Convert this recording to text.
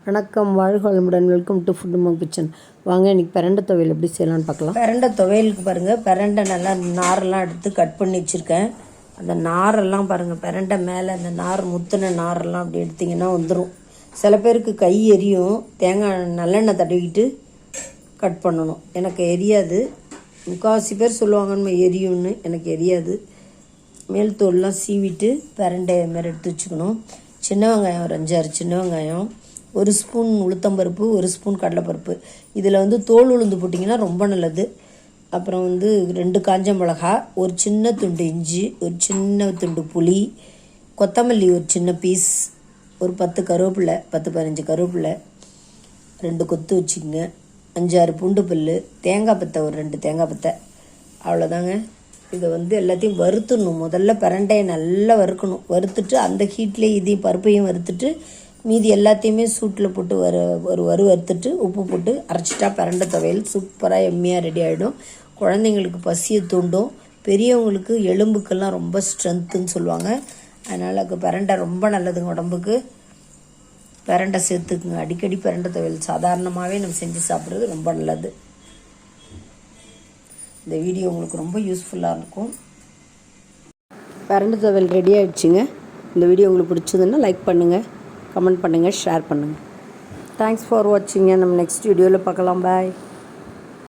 வணக்கம், வாழ்க வளமுடன். Welcome to food mum kitchen. வாங்க இன்றைக்கி பிரண்டை துவையல் எப்படி செய்யலான்னு பார்க்கலாம். பிரண்டை துவையலுக்கு பாருங்கள், பிரண்டை நல்லா நாரெல்லாம் எடுத்து கட் பண்ணி வச்சுருக்கேன். அந்த நாரெல்லாம் பாருங்கள், பிரண்டை மேலே அந்த நார் முத்தின நாரெல்லாம் அப்படி எடுத்திங்கன்னா வந்துடும். சில பேருக்கு கை எரியும், தேங்காய் நல்லெண்ணெய் தடவிக்கிட்டு கட் பண்ணணும். எனக்கு எரியாது. முக்கால்வாசி பேர் சொல்லுவாங்க நம்ம எரியும்னு, எனக்கு எரியாது. மேல் தோல்லாம் சீவிட்டு பிரண்டையை மாரி எடுத்து வச்சுக்கணும். சின்ன வெங்காயம் ஒரு 5-6 சின்ன வெங்காயம், 1 ஸ்பூன் உளுத்தம்பருப்பு, 1 ஸ்பூன் கடலைப்பருப்பு. இதில் தோல் உளுந்து போட்டிங்கன்னா ரொம்ப நல்லது. அப்புறம் 2 காஞ்ச மிளகா, ஒரு சின்ன துண்டு இஞ்சி, ஒரு சின்ன துண்டு புளி, கொத்தமல்லி ஒரு சின்ன பீஸ், ஒரு 10 கருவேப்பிலை, 10-15 கருவேப்பிலை, 2 கொத்து வச்சுக்கோங்க, 5-6 பூண்டு பல், தேங்காய் பத்தை ஒரு 2 தேங்காய் பத்தை. அவ்வளோதாங்க. இதை எல்லாத்தையும் வறுத்துடணும். முதல்ல பிரண்டையை நல்லா வறுக்கணும். வறுத்துட்டு அந்த ஹீட்லேயே இதையும் பருப்பையும் வறுத்துட்டு மீதி எல்லாத்தையுமே சூட்டில் போட்டு வறுத்துட்டு உப்பு போட்டு அரைச்சிட்டா பிரண்டை துவையல் சூப்பராக எம்மியாக ரெடி ஆகிடும். குழந்தைங்களுக்கு பசியை தூண்டும், பெரியவங்களுக்கு எலும்புக்கெல்லாம் ரொம்ப ஸ்ட்ரென்த்துன்னு சொல்லுவாங்க. அதனால் பிரண்டை ரொம்ப நல்லதுங்க உடம்புக்கு. பிரண்டை சேர்த்துக்குங்க. அடிக்கடி பிரண்டை துவையல் சாதாரணமாகவே நம்ம செஞ்சு சாப்பிட்றது ரொம்ப நல்லது. இந்த வீடியோ உங்களுக்கு ரொம்ப யூஸ்ஃபுல்லாக இருக்கும். பிரண்டை துவையல் ரெடி ஆகிடுச்சுங்க. இந்த வீடியோ உங்களுக்கு பிடிச்சதுன்னா லைக் பண்ணுங்கள், கமெண்ட் பண்ணுங்கள், ஷேர் பண்ணுங்கள். Thanks for வாட்சிங்க. நம்ம நெக்ஸ்ட் வீடியோவில் பார்க்கலாம். பாய்.